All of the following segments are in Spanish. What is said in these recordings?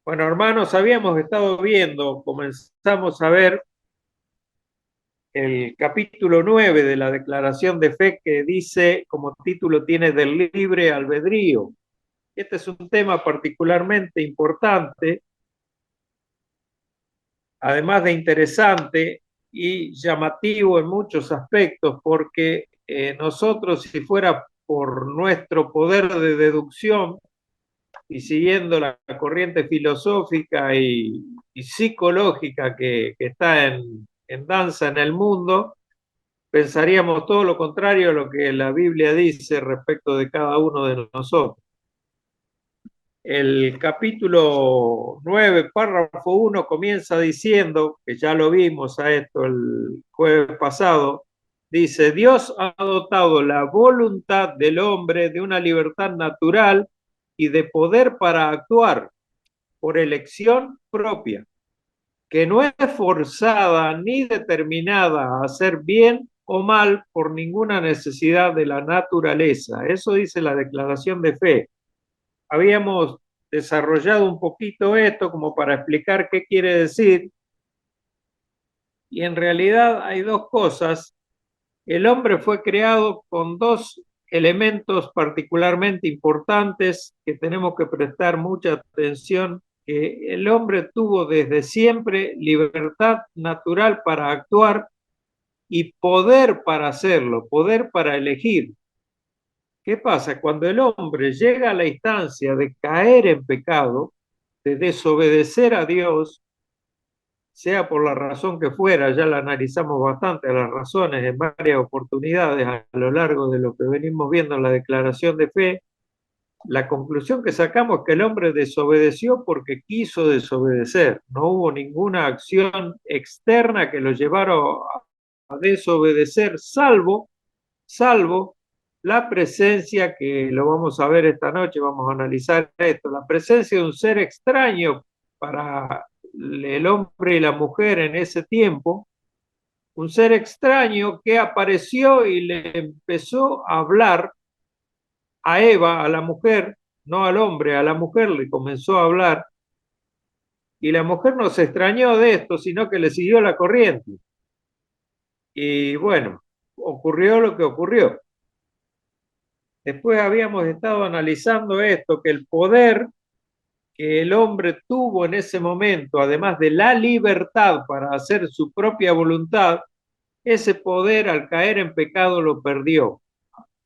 Bueno, hermanos, habíamos estado viendo, comenzamos a ver el capítulo 9 de la Declaración de Fe que dice, como título tiene del libre albedrío. Este es un tema particularmente importante, además de interesante y llamativo en muchos aspectos, porque nosotros, si fuera por nuestro poder de deducción, y siguiendo la corriente filosófica y psicológica que está en danza en el mundo, pensaríamos todo lo contrario a lo que la Biblia dice respecto de cada uno de nosotros. El capítulo 9, párrafo 1, comienza diciendo, que ya lo vimos a esto el jueves pasado, dice, Dios ha dotado la voluntad del hombre de una libertad natural y de poder para actuar por elección propia, que no es forzada ni determinada a hacer bien o mal por ninguna necesidad de la naturaleza. Eso dice la declaración de fe. Habíamos desarrollado un poquito esto como para explicar qué quiere decir, y en realidad hay dos cosas. El hombre fue creado con dos elementos particularmente importantes que tenemos que prestar mucha atención, que el hombre tuvo desde siempre libertad natural para actuar y poder para hacerlo, poder para elegir. ¿Qué pasa? Cuando el hombre llega a la instancia de caer en pecado, de desobedecer a Dios, sea por la razón que fuera, ya la analizamos bastante, las razones en varias oportunidades a lo largo de lo que venimos viendo en la declaración de fe, la conclusión que sacamos es que el hombre desobedeció porque quiso desobedecer, no hubo ninguna acción externa que lo llevara a desobedecer, salvo la presencia, que lo vamos a ver esta noche, vamos a analizar esto, la presencia de un ser extraño para el hombre y la mujer en ese tiempo, un ser extraño que apareció y le empezó a hablar a Eva, a la mujer, no al hombre, a la mujer le comenzó a hablar, y la mujer no se extrañó de esto, sino que le siguió la corriente. Y bueno, ocurrió lo que ocurrió. Después habíamos estado analizando esto, que el poder que el hombre tuvo en ese momento, además de la libertad para hacer su propia voluntad, ese poder al caer en pecado lo perdió.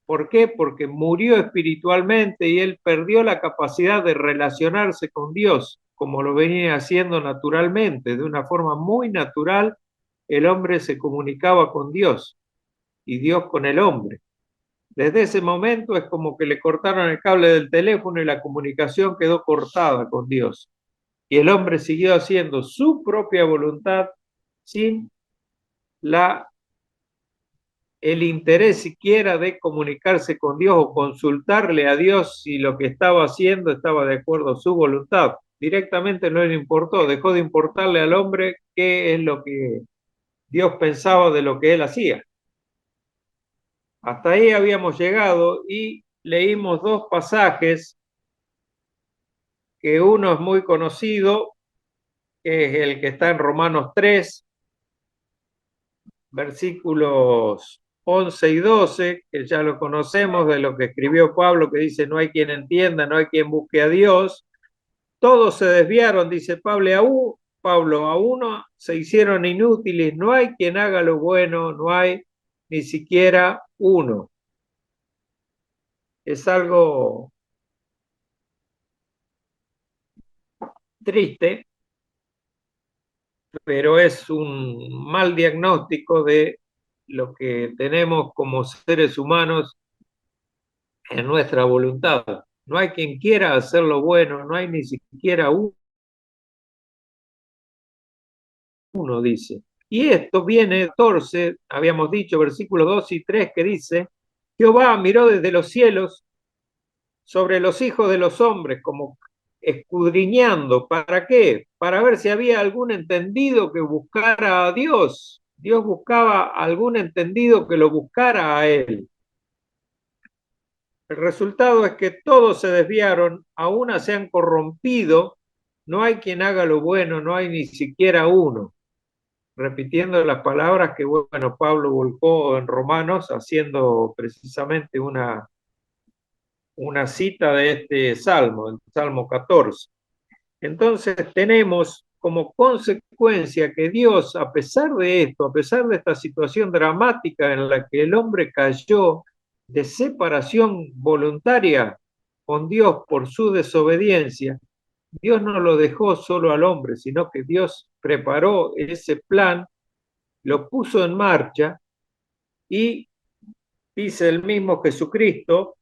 ¿Por qué? Porque murió espiritualmente y él perdió la capacidad de relacionarse con Dios, como lo venía haciendo naturalmente, de una forma muy natural, el hombre se comunicaba con Dios y Dios con el hombre. Desde ese momento es como que le cortaron el cable del teléfono y la comunicación quedó cortada con Dios. Y el hombre siguió haciendo su propia voluntad sin la, el interés siquiera de comunicarse con Dios o consultarle a Dios si lo que estaba haciendo estaba de acuerdo a su voluntad. Directamente no le importó, dejó de importarle al hombre qué es lo que Dios pensaba de lo que él hacía. Hasta ahí habíamos llegado y leímos dos pasajes, que uno es muy conocido, que es el que está en Romanos 3, versículos 11 y 12, que ya lo conocemos, de lo que escribió Pablo, que dice, no hay quien entienda, no hay quien busque a Dios. Todos se desviaron, dice Pablo, a uno se hicieron inútiles, no hay quien haga lo bueno, no hay ni siquiera uno. Es algo triste, pero es un mal diagnóstico de lo que tenemos como seres humanos en nuestra voluntad. No hay quien quiera hacer lo bueno, no hay ni siquiera uno, dice. Y esto viene 14, habíamos dicho, versículos 2 y 3, que dice, Jehová miró desde los cielos sobre los hijos de los hombres, como escudriñando. ¿Para qué? Para ver si había algún entendido que buscara a Dios. Dios buscaba algún entendido que lo buscara a él. El resultado es que todos se desviaron, a una se han corrompido, no hay quien haga lo bueno, no hay ni siquiera uno. Repitiendo las palabras que, bueno, Pablo volcó en Romanos, haciendo precisamente una cita de este salmo, el Salmo 14. Entonces tenemos como consecuencia que Dios, a pesar de esto, a pesar de esta situación dramática en la que el hombre cayó de separación voluntaria con Dios por su desobediencia, Dios no lo dejó solo al hombre, sino que Dios preparó ese plan, lo puso en marcha y dice el mismo Jesucristo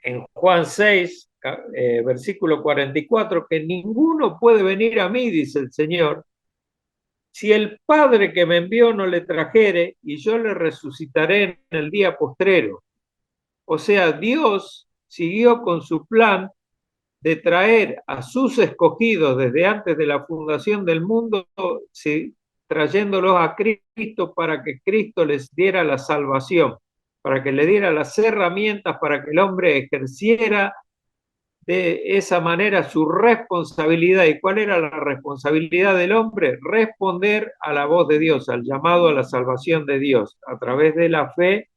en Juan 6, versículo 44, que ninguno puede venir a mí, dice el Señor, si el Padre que me envió no le trajere, y yo le resucitaré en el día postrero. O sea, Dios siguió con su plan de traer a sus escogidos desde antes de la fundación del mundo, sí, trayéndolos a Cristo para que Cristo les diera la salvación, para que le diera las herramientas para que el hombre ejerciera de esa manera su responsabilidad. ¿Y cuál era la responsabilidad del hombre? Responder a la voz de Dios, al llamado a la salvación de Dios, a través de la fe,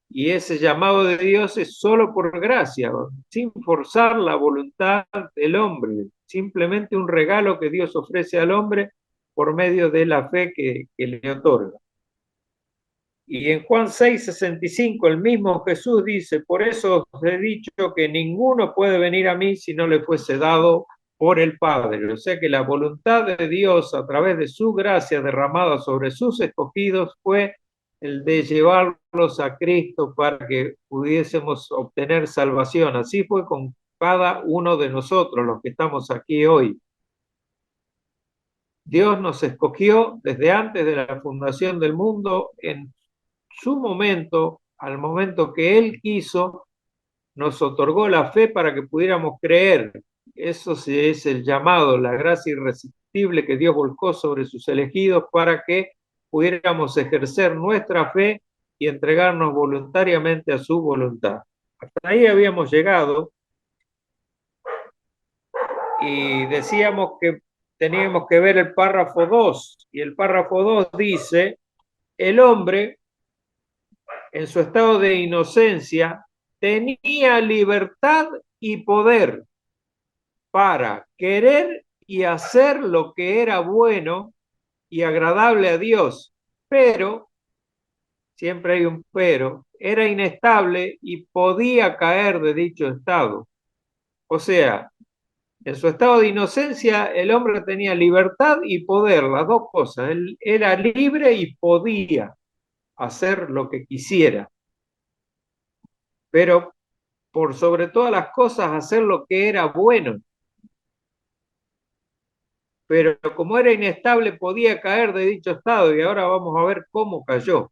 y ese llamado de Dios es solo por gracia, sin forzar la voluntad del hombre, simplemente un regalo que Dios ofrece al hombre por medio de la fe que le otorga. Y en Juan 6:65 el mismo Jesús dice, por eso os he dicho que ninguno puede venir a mí si no le fuese dado por el Padre. O sea que la voluntad de Dios a través de su gracia derramada sobre sus escogidos fue el de llevarlos a Cristo para que pudiésemos obtener salvación. Así fue con cada uno de nosotros, los que estamos aquí hoy. Dios nos escogió desde antes de la fundación del mundo en su momento, al momento que Él quiso, nos otorgó la fe para que pudiéramos creer. Eso sí es el llamado, la gracia irresistible que Dios volcó sobre sus elegidos para que pudiéramos ejercer nuestra fe y entregarnos voluntariamente a su voluntad. Hasta ahí habíamos llegado y decíamos que teníamos que ver el párrafo 2, y el párrafo 2 dice, el hombre en su estado de inocencia, tenía libertad y poder para querer y hacer lo que era bueno y agradable a Dios, pero, siempre hay un pero, era inestable y podía caer de dicho estado. O sea, en su estado de inocencia el hombre tenía libertad y poder, las dos cosas. Él era libre y podía hacer lo que quisiera, pero por sobre todas las cosas hacer lo que era bueno. Pero como era inestable podía caer de dicho estado, y ahora vamos a ver cómo cayó.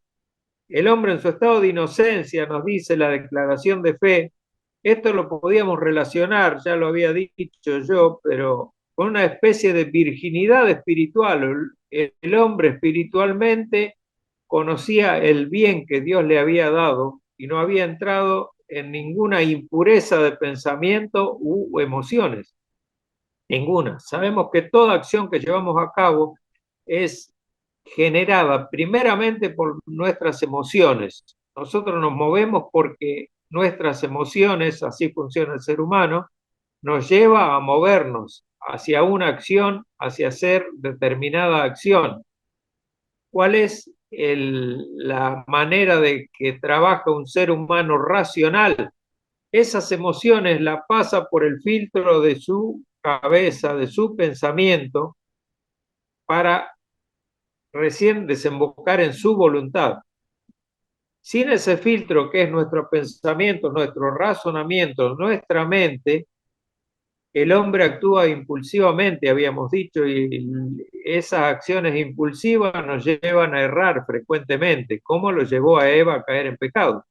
El hombre en su estado de inocencia, nos dice la declaración de fe, esto lo podíamos relacionar, ya lo había dicho yo, pero con una especie de virginidad espiritual. El hombre espiritualmente conocía el bien que Dios le había dado y no había entrado en ninguna impureza de pensamiento u emociones. Ninguna. Sabemos que toda acción que llevamos a cabo es generada primeramente por nuestras emociones. Nosotros nos movemos porque nuestras emociones, así funciona el ser humano, nos lleva a movernos hacia una acción, hacia hacer determinada acción. ¿Cuál es la manera de que trabaja un ser humano racional? Esas emociones las pasa por el filtro de su cabeza, de su pensamiento, para recién desembocar en su voluntad. Sin ese filtro que es nuestro pensamiento, nuestro razonamiento, nuestra mente, el hombre actúa impulsivamente, habíamos dicho, y esas acciones impulsivas nos llevan a errar frecuentemente, como lo llevó a Eva a caer en pecado.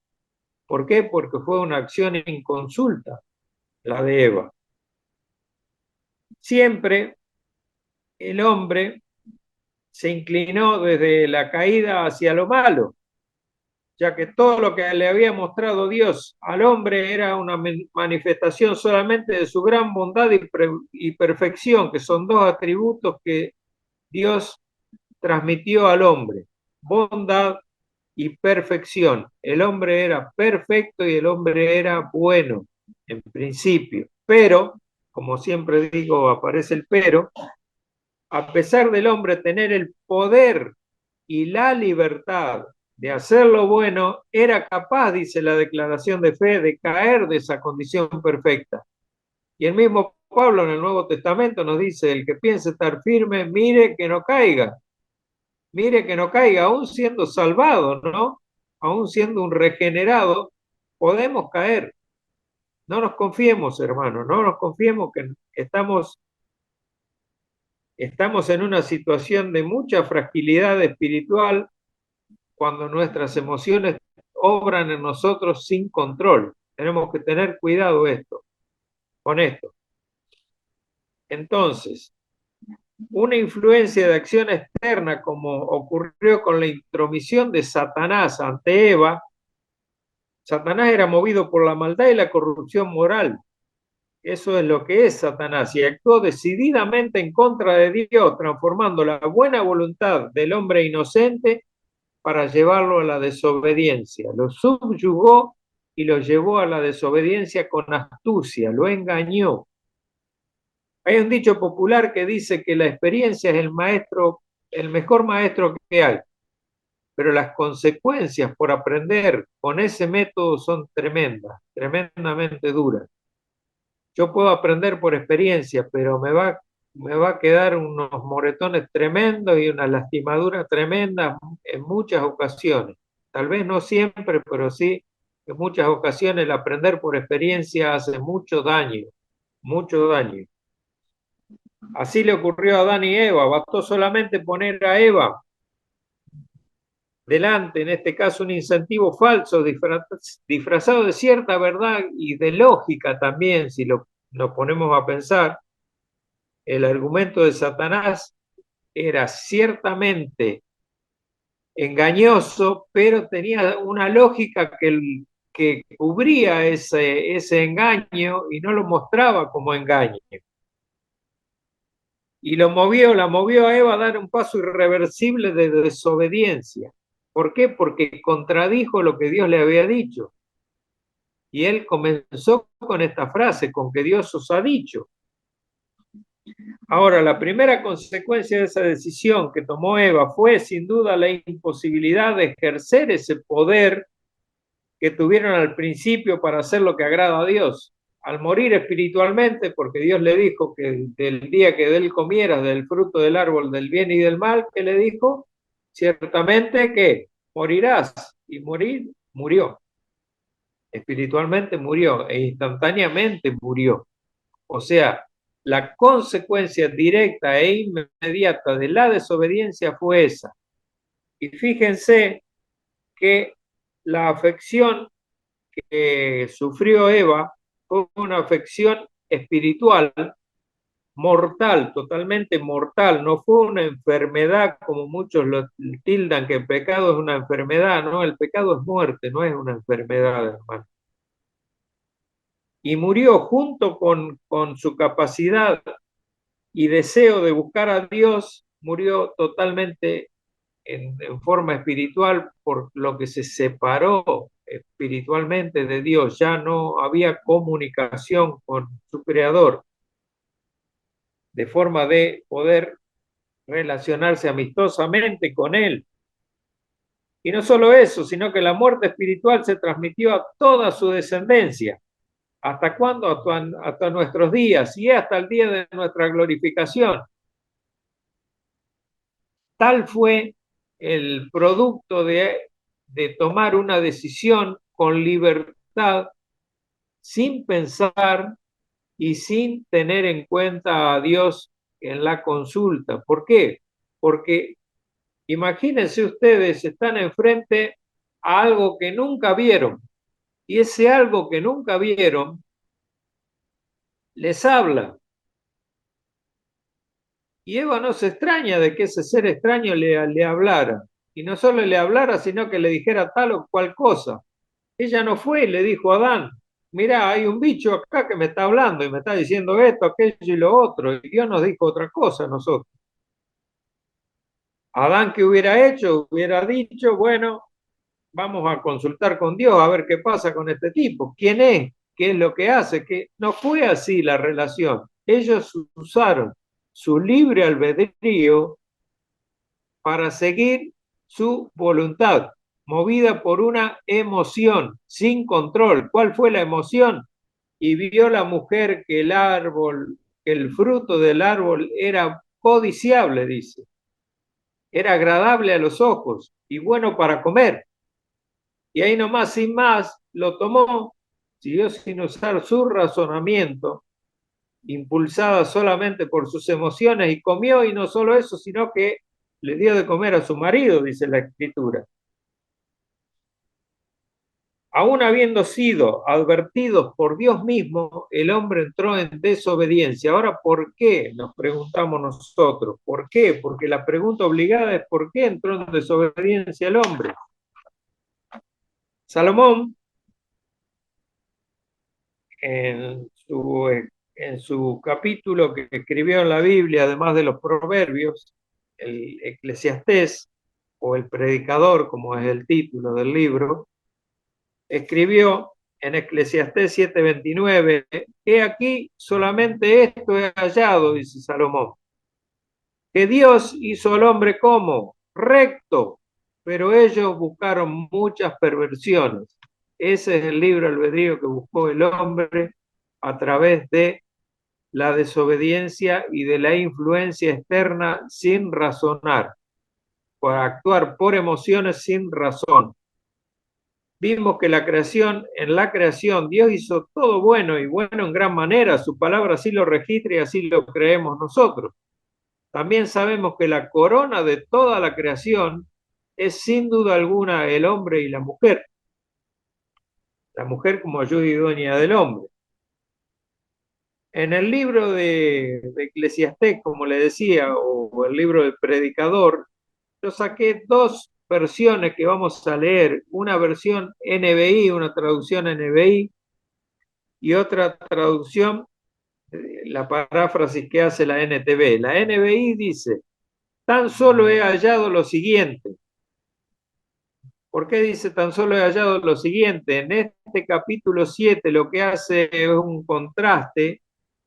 ¿Por qué? Porque fue una acción inconsulta, la de Eva. Siempre el hombre se inclinó desde la caída hacia lo malo. ya que todo lo que le había mostrado Dios al hombre era una manifestación solamente de su gran bondad y perfección, que son dos atributos que Dios transmitió al hombre: bondad y perfección. El hombre era perfecto y el hombre era bueno en principio, pero, como siempre digo, aparece el pero, a pesar del hombre tener el poder y la libertad de hacer lo bueno, era capaz, dice la declaración de fe, de caer de esa condición perfecta. Y el mismo Pablo en el Nuevo Testamento nos dice: el que piense estar firme, mire que no caiga, aún siendo salvado, ¿no? Aún siendo un regenerado, podemos caer. No nos confiemos, hermanos, no nos confiemos que estamos en una situación de mucha fragilidad espiritual cuando nuestras emociones obran en nosotros sin control. Tenemos que tener cuidado con esto. Entonces, una influencia de acción externa, como ocurrió con la intromisión de Satanás ante Eva. Satanás era movido por la maldad y la corrupción moral. Eso es lo que es Satanás, y actuó decididamente en contra de Dios, transformando la buena voluntad del hombre inocente para llevarlo a la desobediencia. Lo subyugó y lo llevó a la desobediencia con astucia, lo engañó. Hay un dicho popular que dice que la experiencia es el mejor maestro que hay, pero las consecuencias por aprender con ese método son tremendas, tremendamente duras. Yo puedo aprender por experiencia, pero me va a quedar unos moretones tremendos y una lastimadura tremenda en muchas ocasiones. Tal vez no siempre, pero sí en muchas ocasiones el aprender por experiencia hace mucho daño, mucho daño. Así le ocurrió a Adán y Eva. Bastó solamente poner a Eva delante, en este caso un incentivo falso, disfrazado de cierta verdad y de lógica también, si lo ponemos a pensar. El argumento de Satanás era ciertamente engañoso, pero tenía una lógica que cubría ese engaño y no lo mostraba como engaño. Y la movió a Eva a dar un paso irreversible de desobediencia. ¿Por qué? Porque contradijo lo que Dios le había dicho. Y él comenzó con esta frase: con que Dios os ha dicho. Ahora, la primera consecuencia de esa decisión que tomó Eva fue sin duda la imposibilidad de ejercer ese poder que tuvieron al principio para hacer lo que agrada a Dios. Al morir espiritualmente, porque Dios le dijo que del día que de él comieras del fruto del árbol del bien y del mal, que le dijo, ciertamente que morirás. Y murió. Espiritualmente murió e instantáneamente murió. O sea, la consecuencia directa e inmediata de la desobediencia fue esa. Y fíjense que la afección que sufrió Eva fue una afección espiritual, mortal, totalmente mortal. No fue una enfermedad como muchos lo tildan, que el pecado es una enfermedad. No, el pecado es muerte, no es una enfermedad, hermano. Y murió junto con su capacidad y deseo de buscar a Dios, murió totalmente en forma espiritual, por lo que se separó espiritualmente de Dios. Ya no había comunicación con su creador, de forma de poder relacionarse amistosamente con él. Y no solo eso, sino que la muerte espiritual se transmitió a toda su descendencia. ¿Hasta cuándo? Hasta nuestros días, y hasta el día de nuestra glorificación. Tal fue el producto de tomar una decisión con libertad, sin pensar y sin tener en cuenta a Dios en la consulta. ¿Por qué? Porque imagínense ustedes, están enfrente a algo que nunca vieron, y ese algo que nunca vieron les habla. Y Eva no se extraña de que ese ser extraño le hablara. y no solo le hablara, sino que le dijera tal o cual cosa. Ella no fue y le dijo a Adán, mira, hay un bicho acá que me está hablando y me está diciendo esto, aquello y lo otro, y Dios nos dijo otra cosa a nosotros. Adán, ¿qué hubiera hecho? Hubiera dicho, bueno, vamos a consultar con Dios a ver qué pasa con este tipo, quién es, qué es lo que hace, que no fue así la relación. Ellos usaron su libre albedrío para seguir su voluntad, movida por una emoción, sin control. ¿Cuál fue la emoción? Y vio la mujer que el árbol, que el fruto del árbol era codiciable, dice, era agradable a los ojos y bueno para comer. Y ahí nomás, sin más, lo tomó, siguió sin usar su razonamiento, impulsada solamente por sus emociones, y comió, y no solo eso, sino que le dio de comer a su marido, dice la escritura. Aún habiendo sido advertidos por Dios mismo, el hombre entró en desobediencia. Ahora, ¿por qué? Nos preguntamos nosotros. ¿Por qué? Porque la pregunta obligada es ¿por qué entró en desobediencia el hombre? Salomón, en su, en su capítulo que escribió en la Biblia, además de los proverbios, el Eclesiastés, o el Predicador, como es el título del libro, escribió en Eclesiastés 7:29, he aquí solamente esto he hallado, dice Salomón, que Dios hizo al hombre como recto, pero ellos buscaron muchas perversiones. Ese es el libre albedrío que buscó el hombre a través de la desobediencia y de la influencia externa sin razonar, por actuar por emociones sin razón. Vimos que en la creación, Dios hizo todo bueno y bueno en gran manera, su palabra así lo registra y así lo creemos nosotros. También sabemos que la corona de toda la creación es sin duda alguna el hombre y la mujer como ayuda y dueña del hombre. En el libro de Eclesiastés, como le decía, o el libro del Predicador, yo saqué dos versiones que vamos a leer, una versión NBI, una traducción NBI, y otra traducción, la paráfrasis que hace la NTV. La NBI dice, tan solo he hallado lo siguiente. ¿Por qué dice tan solo he hallado lo siguiente? En este capítulo 7 lo que hace es un contraste,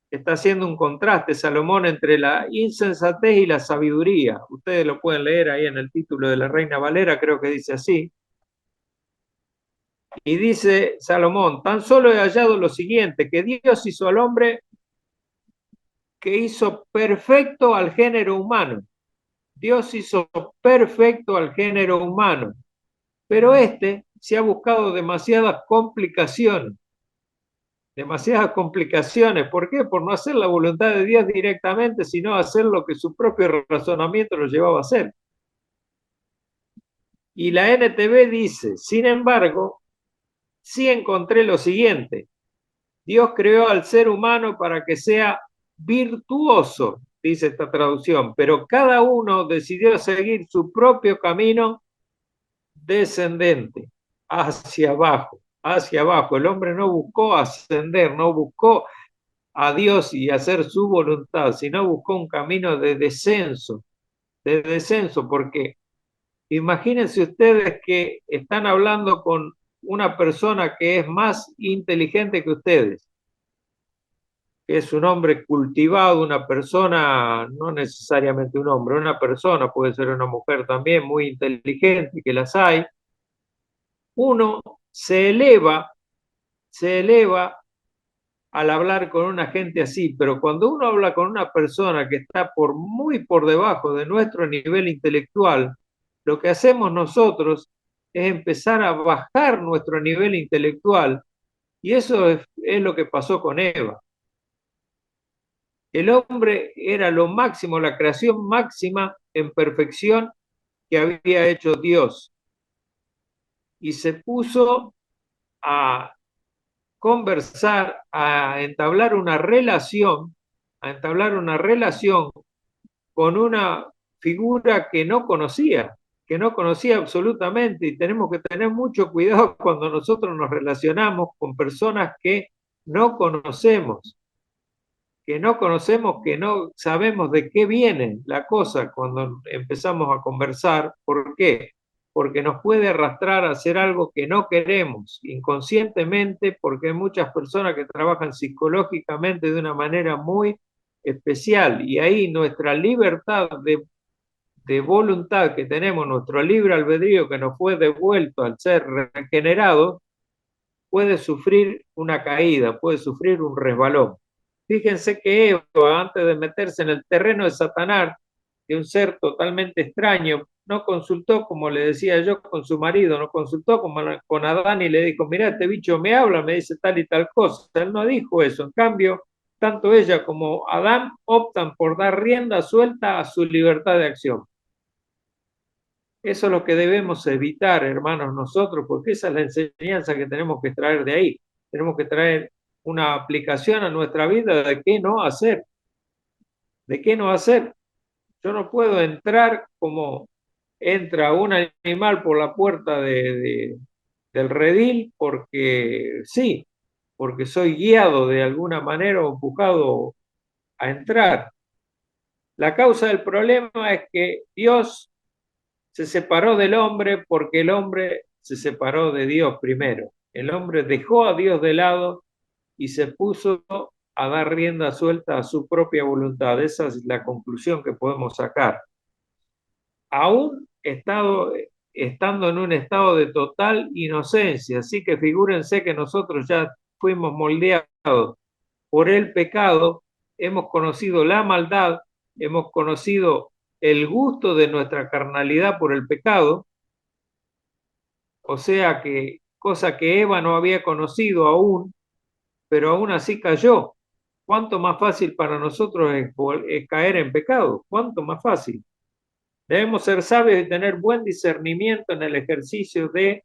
está haciendo un contraste Salomón entre la insensatez y la sabiduría. Ustedes lo pueden leer ahí en el título de la Reina Valera, creo que dice así. Y dice Salomón, tan solo he hallado lo siguiente, que Dios hizo al hombre que hizo perfecto al género humano. Dios hizo perfecto al género humano, pero este se ha buscado demasiadas complicaciones. Demasiadas complicaciones. ¿Por qué? Por no hacer la voluntad de Dios directamente, sino hacer lo que su propio razonamiento lo llevaba a hacer. Y la NTV dice, sin embargo, sí encontré lo siguiente. Dios creó al ser humano para que sea virtuoso, dice esta traducción, pero cada uno decidió seguir su propio camino descendente, hacia abajo, hacia abajo. El hombre no buscó ascender, no buscó a Dios y hacer su voluntad, sino buscó un camino de descenso, porque imagínense ustedes que están hablando con una persona que es más inteligente que ustedes, que es un hombre cultivado, una persona, no necesariamente un hombre, una persona, puede ser una mujer también muy inteligente, que las hay, uno se eleva al hablar con una gente así, pero cuando uno habla con una persona que está muy por debajo de nuestro nivel intelectual, lo que hacemos nosotros es empezar a bajar nuestro nivel intelectual, y eso es lo que pasó con Eva. El hombre era lo máximo, la creación máxima en perfección que había hecho Dios, y se puso a conversar, a entablar una relación con una figura que no conocía. que no conocía absolutamente, y tenemos que tener mucho cuidado cuando nosotros nos relacionamos con personas que no conocemos, que no sabemos de qué viene la cosa cuando empezamos a conversar. ¿Por qué? Porque nos puede arrastrar a hacer algo que no queremos inconscientemente, porque hay muchas personas que trabajan psicológicamente de una manera muy especial, y ahí nuestra libertad de voluntad que tenemos, nuestro libre albedrío que nos fue devuelto al ser regenerado, puede sufrir una caída, puede sufrir un resbalón. Fíjense que Eva, antes de meterse en el terreno de Satanás, de un ser totalmente extraño, no consultó, como le decía yo, con su marido, no consultó con Adán y le dijo, mira, este bicho me habla, me dice tal y tal cosa. Él no dijo eso. En cambio, tanto ella como Adán optan por dar rienda suelta a su libertad de acción. Eso es lo que debemos evitar, hermanos, nosotros, porque esa es la enseñanza que tenemos que traer de ahí. Tenemos que traer una aplicación a nuestra vida de qué no hacer, de qué no hacer. Yo no puedo entrar como entra un animal por la puerta del redil porque sí, porque soy guiado de alguna manera o empujado a entrar. La causa del problema es que Dios se separó del hombre porque el hombre se separó de Dios primero. El hombre dejó a Dios de lado y se puso a dar rienda suelta a su propia voluntad. Esa es la conclusión que podemos sacar. Aún estando en un estado de total inocencia, así que figúrense que nosotros ya fuimos moldeados por el pecado, hemos conocido la maldad, hemos conocido el gusto de nuestra carnalidad por el pecado, o sea que cosa que Eva no había conocido aún, pero aún así cayó. ¿Cuánto más fácil para nosotros es caer en pecado? ¿Cuánto más fácil? Debemos ser sabios y tener buen discernimiento en el ejercicio de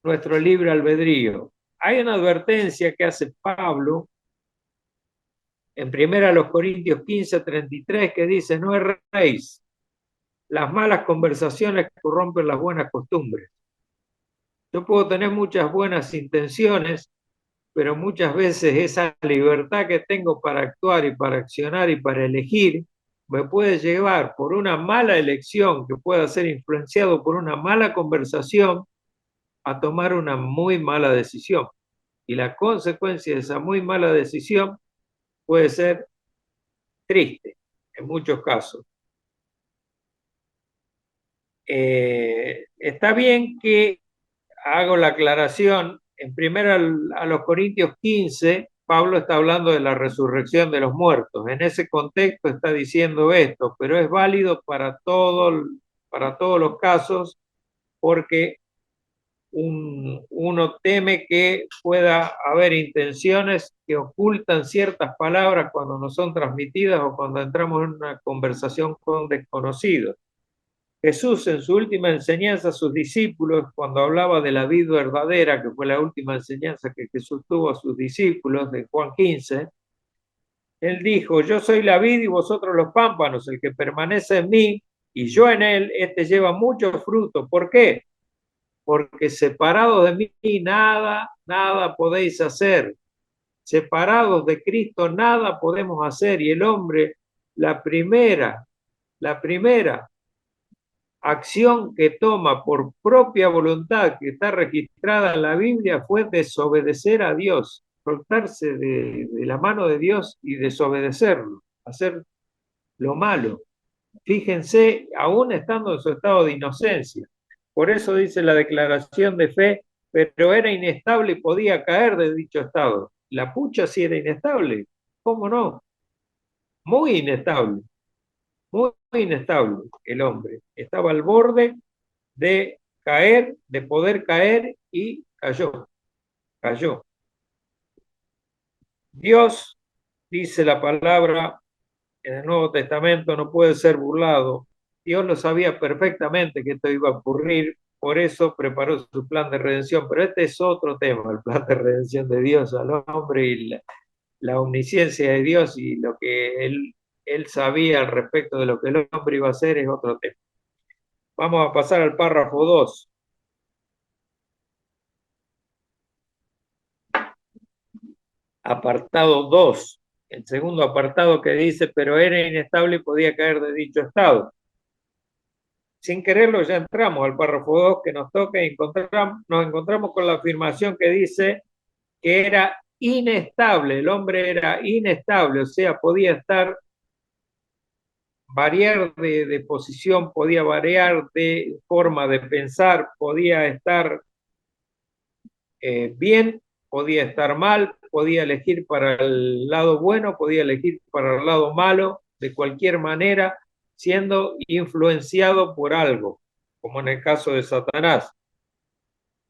nuestro libre albedrío. Hay una advertencia que hace Pablo en 1 Corintios 15:33 que dice, no erréis, las malas conversaciones corrompen las buenas costumbres. Yo puedo tener muchas buenas intenciones, pero muchas veces esa libertad que tengo para actuar y para accionar y para elegir me puede llevar por una mala elección que pueda ser influenciado por una mala conversación a tomar una muy mala decisión. Y la consecuencia de esa muy mala decisión puede ser triste en muchos casos. Está bien que hago la aclaración, en primero a los Corintios 15, Pablo está hablando de la resurrección de los muertos. En ese contexto está diciendo esto, pero es válido para todos los casos porque uno teme que pueda haber intenciones que ocultan ciertas palabras cuando no son transmitidas o cuando entramos en una conversación con desconocidos. Jesús en su última enseñanza a sus discípulos, cuando hablaba de la vida verdadera, que fue la última enseñanza que Jesús tuvo a sus discípulos de Juan 15, él dijo, yo soy la vid y vosotros los pámpanos, el que permanece en mí y yo en él, este lleva mucho fruto. ¿Por qué? Porque separados de mí nada podéis hacer. Separados de Cristo nada podemos hacer. Y el hombre, la primera acción que toma por propia voluntad, que está registrada en la Biblia, fue desobedecer a Dios, soltarse de la mano de Dios y desobedecerlo, hacer lo malo. Fíjense, aún estando en su estado de inocencia. Por eso dice la declaración de fe, pero era inestable y podía caer de dicho estado. La pucha sí era inestable, ¿cómo no? Muy inestable, muy inestable el hombre. Estaba al borde de caer, de poder caer y cayó. Dios, dice la palabra en el Nuevo Testamento, no puede ser burlado. Dios lo sabía perfectamente que esto iba a ocurrir, por eso preparó su plan de redención. Pero este es otro tema, el plan de redención de Dios al hombre y la omnisciencia de Dios y lo que él sabía al respecto de lo que el hombre iba a hacer es otro tema. Vamos a pasar al párrafo 2. Apartado 2. El segundo apartado que dice, pero era inestable y podía caer de dicho estado. Sin quererlo ya entramos al párrafo 2 que nos toca y nos encontramos con la afirmación que dice que era inestable, el hombre era inestable, o sea, podía estar, variar de posición, podía variar de forma de pensar, podía estar bien, podía estar mal, podía elegir para el lado bueno, podía elegir para el lado malo, de cualquier manera, siendo influenciado por algo, como en el caso de Satanás,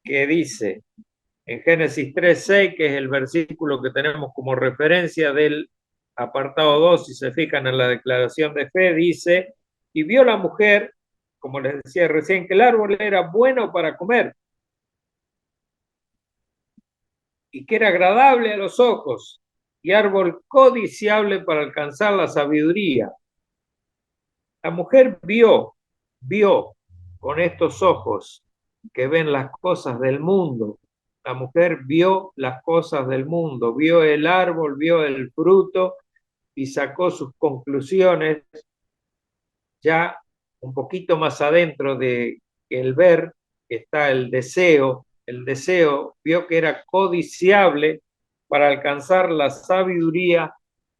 que dice en Génesis 3:6, que es el versículo que tenemos como referencia del apartado 2, si se fijan en la declaración de fe, dice, y vio la mujer, como les decía recién, que el árbol era bueno para comer y que era agradable a los ojos y árbol codiciable para alcanzar la sabiduría. La mujer vio con estos ojos que ven las cosas del mundo. La mujer vio las cosas del mundo, vio el árbol, vio el fruto y sacó sus conclusiones ya un poquito más adentro de el ver está el deseo vio que era codiciable para alcanzar la sabiduría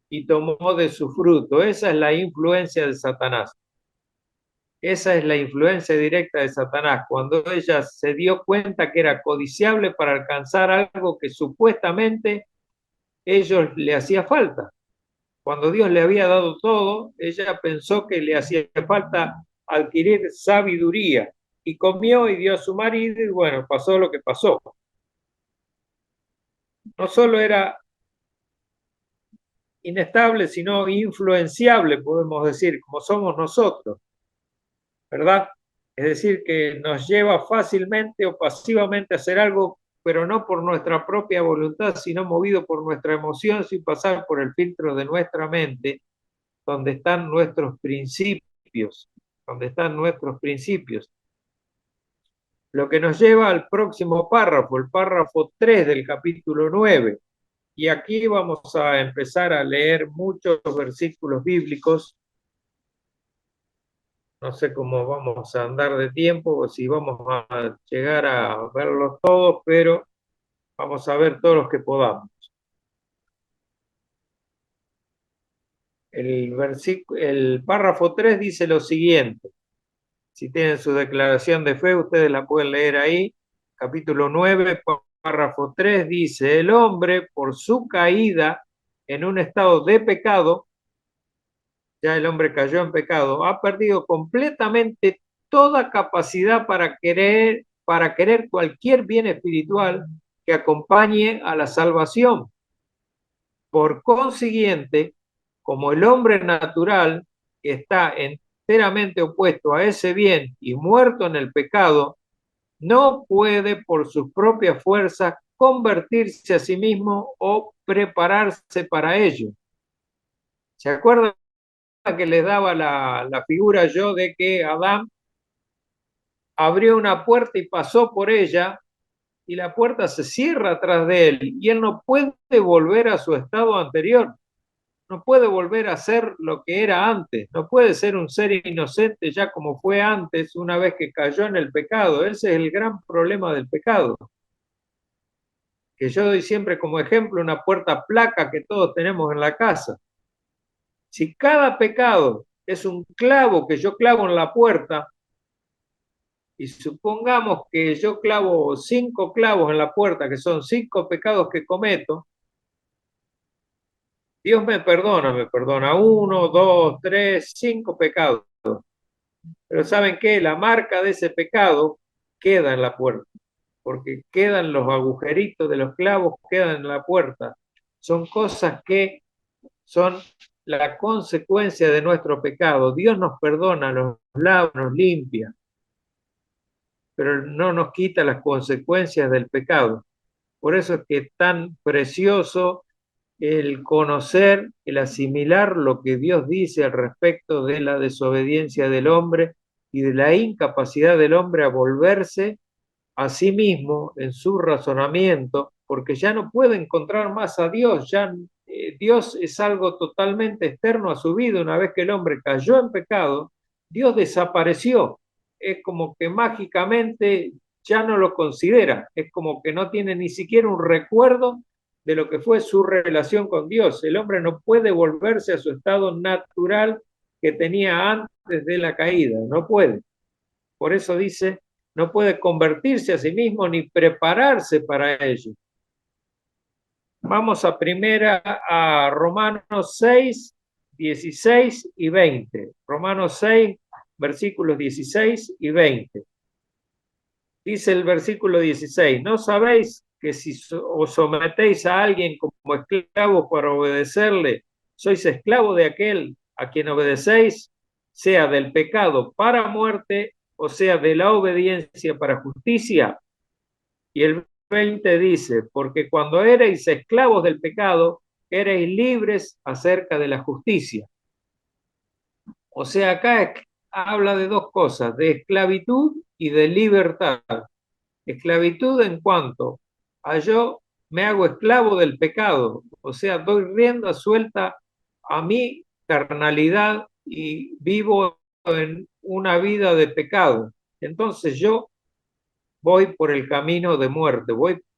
y tomó de su fruto. Esa es la influencia de Satanás. Esa es la influencia directa de Satanás, cuando ella se dio cuenta que era codiciable para alcanzar algo que supuestamente ellos le hacía falta. Cuando Dios le había dado todo, ella pensó que le hacía falta adquirir sabiduría y comió y dio a su marido y bueno, pasó lo que pasó. No solo era inestable, sino influenciable, podemos decir, como somos nosotros, ¿verdad? Es decir, que nos lleva fácilmente o pasivamente a hacer algo, pero no por nuestra propia voluntad, sino movido por nuestra emoción sin pasar por el filtro de nuestra mente, donde están nuestros principios, donde están nuestros principios. Lo que nos lleva al próximo párrafo, el párrafo 3 del capítulo 9. Y aquí vamos a empezar a leer muchos versículos bíblicos. No sé cómo vamos a andar de tiempo o si vamos a llegar a verlos todos, pero vamos a ver todos los que podamos. El párrafo 3 dice lo siguiente. Si tienen su declaración de fe, ustedes la pueden leer ahí. Capítulo 9, párrafo 3 dice, el hombre por su caída en un estado de pecado, ya el hombre cayó en pecado, ha perdido completamente toda capacidad para querer cualquier bien espiritual que acompañe a la salvación. Por consiguiente, como el hombre natural está enteramente opuesto a ese bien y muerto en el pecado, no puede por sus propias fuerzas convertirse a sí mismo o prepararse para ello. ¿Se acuerdan que les daba la figura yo de que Adán abrió una puerta y pasó por ella y la puerta se cierra atrás de él y él no puede volver a su estado anterior? No puede volver a ser lo que era antes, no puede ser un ser inocente ya como fue antes una vez que cayó en el pecado. Ese es el gran problema del pecado, que yo doy siempre como ejemplo una puerta placa que todos tenemos en la casa. Si cada pecado es un clavo que yo clavo en la puerta, y supongamos que yo clavo 5 clavos en la puerta, que son 5 pecados que cometo, Dios me perdona 1, 2, 3, 5 pecados. Pero ¿saben qué? La marca de ese pecado queda en la puerta, porque quedan los agujeritos de los clavos, quedan en la puerta. Son cosas que son la consecuencia de nuestro pecado. Dios nos perdona, nos lava, nos limpia, pero no nos quita las consecuencias del pecado. Por eso es que es tan precioso el conocer, el asimilar lo que Dios dice al respecto de la desobediencia del hombre y de la incapacidad del hombre a volverse a sí mismo en su razonamiento, porque ya no puede encontrar más a Dios, ya Dios es algo totalmente externo a su vida. Una vez que el hombre cayó en pecado, Dios desapareció. Es como que mágicamente ya no lo considera, es como que no tiene ni siquiera un recuerdo de lo que fue su relación con Dios. El hombre no puede volverse a su estado natural que tenía antes de la caída, no puede. Por eso dice, no puede convertirse a sí mismo ni prepararse para ello. Vamos a Romanos 6, 16 y 20. Romanos 6, versículos 16 y 20. Dice el versículo 16, ¿no sabéis que si os sometéis a alguien como esclavos para obedecerle, sois esclavo de aquel a quien obedecéis, sea del pecado para muerte o sea de la obediencia para justicia? Y el 20 dice, porque cuando erais esclavos del pecado, erais libres acerca de la justicia. O sea, acá habla de dos cosas, de esclavitud y de libertad. Esclavitud en cuanto a yo me hago esclavo del pecado, o sea, doy rienda suelta a mi carnalidad y vivo en una vida de pecado. Entonces yo voy por el camino de muerte,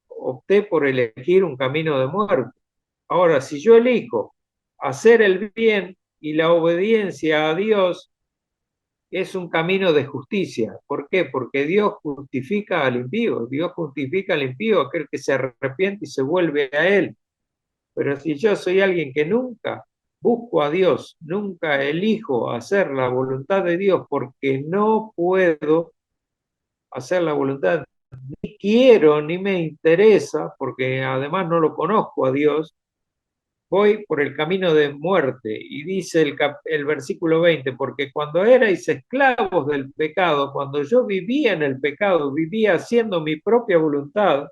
opté por elegir un camino de muerte. Ahora, si yo elijo hacer el bien y la obediencia a Dios, es un camino de justicia. ¿Por qué? Porque Dios justifica al impío, Dios justifica al impío, aquel que se arrepiente y se vuelve a Él. Pero si yo soy alguien que nunca busco a Dios, nunca elijo hacer la voluntad de Dios porque no puedo hacer la voluntad, ni quiero, ni me interesa, porque además no lo conozco a Dios, voy por el camino de muerte. Y dice el versículo 20, porque cuando erais esclavos del pecado, cuando yo vivía en el pecado, vivía haciendo mi propia voluntad,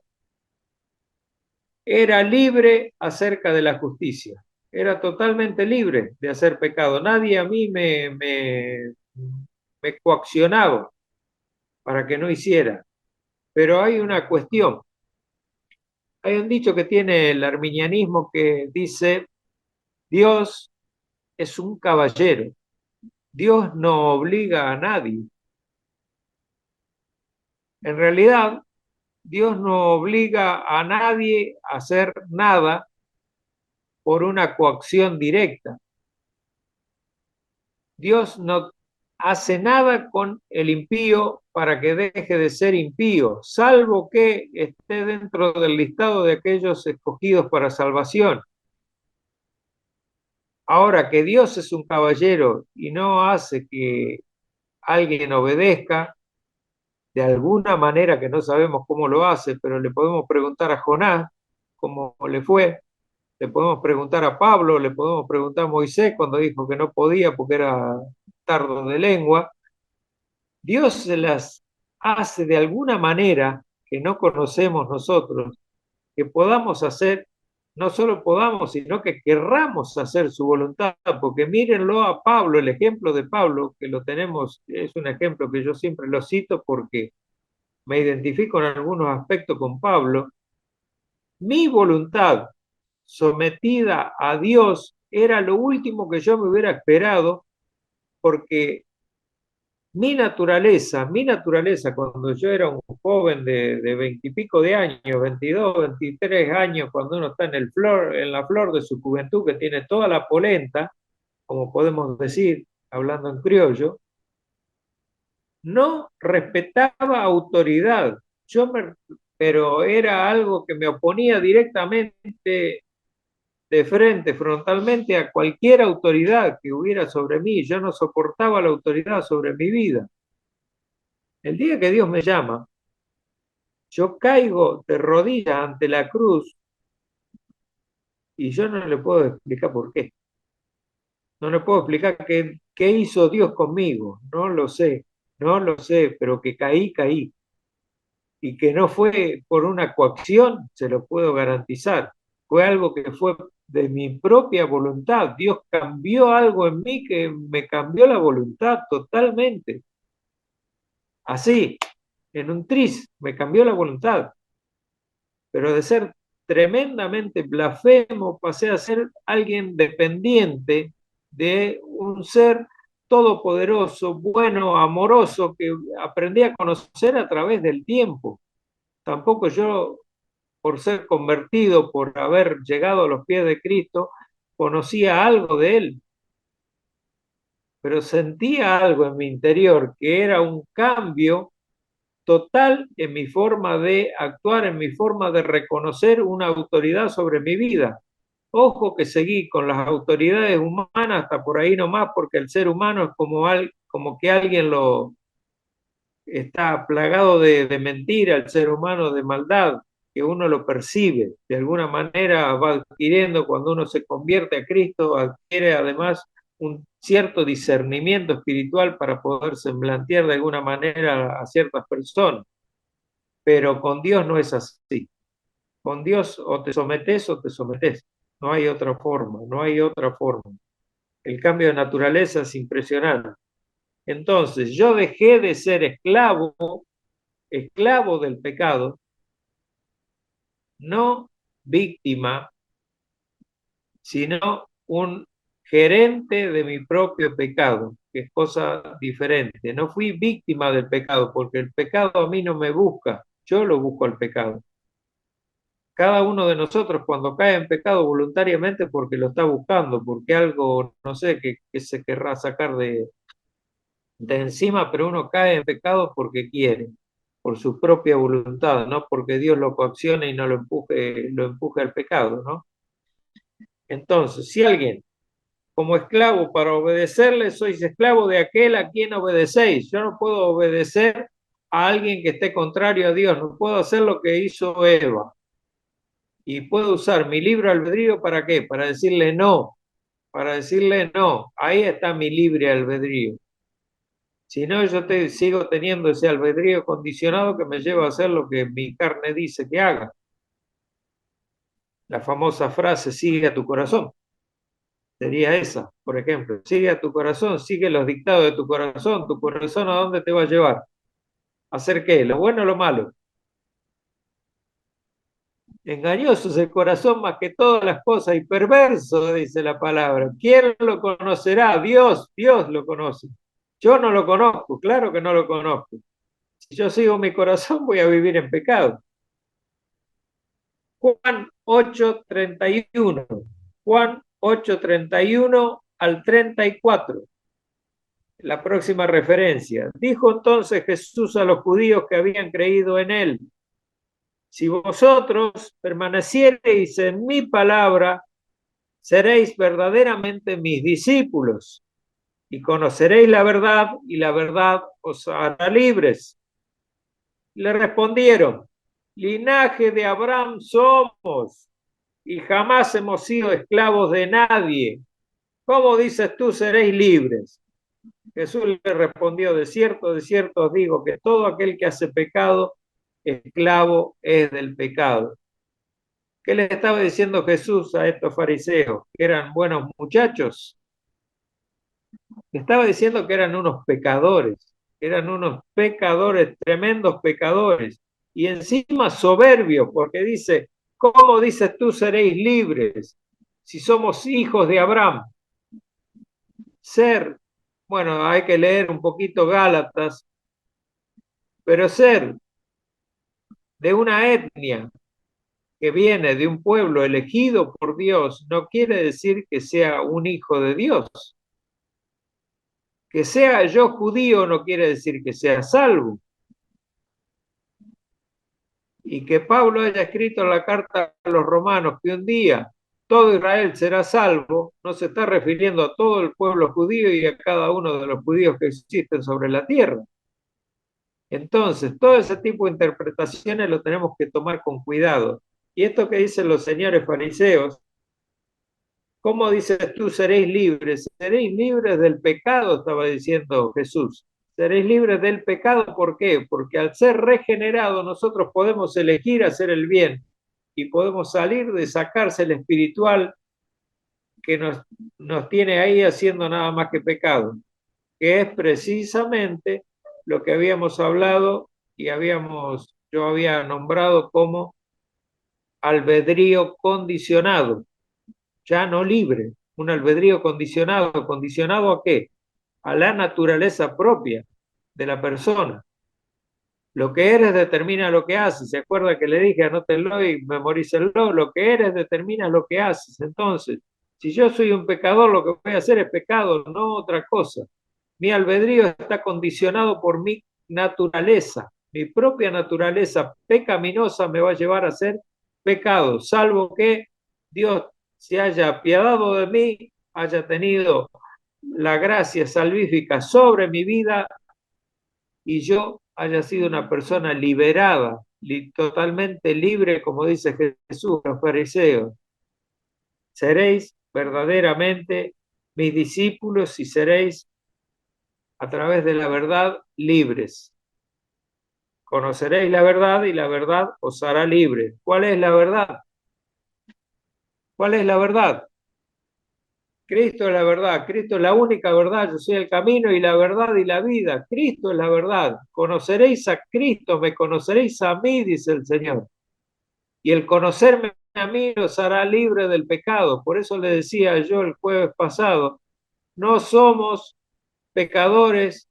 era libre acerca de la justicia. Era totalmente libre de hacer pecado. Nadie a mí me coaccionaba para que no hiciera. Pero hay una cuestión. Hay un dicho que tiene el arminianismo que dice, Dios es un caballero. Dios no obliga a nadie. En realidad, Dios no obliga a nadie a hacer nada por una coacción directa. Dios no hace nada con el impío para que deje de ser impío, salvo que esté dentro del listado de aquellos escogidos para salvación. Ahora, que Dios es un caballero y no hace que alguien obedezca, de alguna manera que no sabemos cómo lo hace, pero le podemos preguntar a Jonás cómo le fue, le podemos preguntar a Pablo, le podemos preguntar a Moisés cuando dijo que no podía porque era tardo de lengua. Dios se las hace de alguna manera que no conocemos nosotros, que podamos hacer, no solo podamos, sino que querramos hacer su voluntad, porque mírenlo a Pablo, el ejemplo de Pablo, que lo tenemos, es un ejemplo que yo siempre lo cito porque me identifico en algunos aspectos con Pablo. Mi voluntad sometida a Dios era lo último que yo me hubiera esperado, porque mi naturaleza cuando yo era un joven de 20 y pico de años, 22, 23 años, cuando uno está en la flor de su juventud, que tiene toda la polenta, como podemos decir, hablando en criollo, no respetaba autoridad. Pero era algo que me oponía directamente de frente, frontalmente a cualquier autoridad que hubiera sobre mí. Yo no soportaba la autoridad sobre mi vida. El día que Dios me llama, yo caigo de rodillas ante la cruz y yo no le puedo explicar por qué. No le puedo explicar qué hizo Dios conmigo. No lo sé, pero que caí, caí. Y que no fue por una coacción, se lo puedo garantizar. Fue algo que fue de mi propia voluntad. Dios cambió algo en mí que me cambió la voluntad totalmente. así, en un tris, me cambió la voluntad. Pero de ser tremendamente blasfemo pasé a ser alguien dependiente de un ser todopoderoso, bueno, amoroso, que aprendí a conocer a través del tiempo. Tampoco yo, por ser convertido, por haber llegado a los pies de Cristo, conocía algo de Él, pero sentía algo en mi interior que era un cambio total en mi forma de actuar, en mi forma de reconocer una autoridad sobre mi vida. Ojo que seguí con las autoridades humanas hasta por ahí nomás, porque el ser humano es como que alguien lo está plagado de mentira, el ser humano de maldad, que uno lo percibe. De alguna manera va adquiriendo, cuando uno se convierte a Cristo, adquiere además un cierto discernimiento espiritual para poder semblantear de alguna manera a ciertas personas. Pero con Dios no es así. Con Dios o te sometes o te sometes. No hay otra forma, no hay otra forma. El cambio de naturaleza es impresionante. Entonces, yo dejé de ser esclavo del pecado, no víctima, sino un gerente de mi propio pecado, que es cosa diferente. No fui víctima del pecado, porque el pecado a mí no me busca, yo lo busco al pecado. Cada uno de nosotros cuando cae en pecado voluntariamente porque lo está buscando, porque algo, no sé, que se querrá sacar de encima, pero uno cae en pecado porque quiere, por su propia voluntad, no porque Dios lo coaccione y no lo empuje al pecado, ¿no? Entonces, si alguien como esclavo para obedecerle, sois esclavo de aquel a quien obedecéis. Yo no puedo obedecer a alguien que esté contrario a Dios, no puedo hacer lo que hizo Eva. Y puedo usar mi libre albedrío para qué? Para decirle no, para decirle no. Ahí está mi libre albedrío. Si no, sigo teniendo ese albedrío condicionado que me lleva a hacer lo que mi carne dice que haga. La famosa frase, sigue a tu corazón. Sería esa, por ejemplo. Sigue a tu corazón, sigue los dictados de tu corazón. ¿Tu corazón a dónde te va a llevar? ¿A hacer qué? ¿Lo bueno o lo malo? Engañoso es el corazón más que todas las cosas y perverso, dice la palabra. ¿Quién lo conocerá? Dios, Dios lo conoce. Yo no lo conozco, claro que no lo conozco. Si yo sigo mi corazón, voy a vivir en pecado. Juan 8:31. Juan 8:31 al 34. La próxima referencia. Dijo entonces Jesús a los judíos que habían creído en él: si vosotros permaneciereis en mi palabra, seréis verdaderamente mis discípulos y conoceréis la verdad y la verdad os hará libres. Le respondieron: linaje de Abraham somos y jamás hemos sido esclavos de nadie. ¿Cómo dices tú seréis libres? Jesús le respondió: de cierto os digo que todo aquel que hace pecado, esclavo es del pecado. ¿Qué le estaba diciendo Jesús a estos fariseos? ¿Que eran buenos muchachos? Le estaba diciendo que eran unos pecadores, tremendos pecadores, y encima soberbios, porque dice: ¿cómo dices tú seréis libres si somos hijos de Abraham? Ser, bueno, hay que leer un poquito Gálatas, pero ser de una etnia que viene de un pueblo elegido por Dios no quiere decir que sea un hijo de Dios. Que sea yo judío no quiere decir que sea salvo. Y que Pablo haya escrito en la carta a los romanos que un día todo Israel será salvo, no se está refiriendo a todo el pueblo judío y a cada uno de los judíos que existen sobre la tierra. Entonces, todo ese tipo de interpretaciones lo tenemos que tomar con cuidado. Y esto que dicen los señores fariseos: ¿cómo dices tú seréis libres? Seréis libres del pecado, estaba diciendo Jesús. Seréis libres del pecado, ¿por qué? Porque al ser regenerados nosotros podemos elegir hacer el bien y podemos salir de esa cárcel espiritual que nos tiene ahí haciendo nada más que pecado, que es precisamente lo que habíamos hablado y yo había nombrado como albedrío condicionado, ya no libre, un albedrío condicionado. ¿Condicionado a qué? A la naturaleza propia de la persona. Lo que eres determina lo que haces. ¿Se acuerda que le dije anótenlo y memorícenlo? Lo que eres determina lo que haces. Entonces, si yo soy un pecador, lo que voy a hacer es pecado, no otra cosa. Mi albedrío está condicionado por mi naturaleza. Mi propia naturaleza pecaminosa me va a llevar a hacer pecado, salvo que Dios se haya apiadado de mí, haya tenido la gracia salvífica sobre mi vida y yo haya sido una persona liberada, totalmente libre, como dice Jesús, los fariseos. Seréis verdaderamente mis discípulos y seréis a través de la verdad libres. Conoceréis la verdad y la verdad os hará libre. ¿Cuál es la verdad? ¿Cuál es la verdad? Cristo es la verdad, Cristo es la única verdad, yo soy el camino y la verdad y la vida, Cristo es la verdad, conoceréis a Cristo, me conoceréis a mí, dice el Señor, y el conocerme a mí os hará libre del pecado. Por eso le decía yo el jueves pasado, no somos pecadores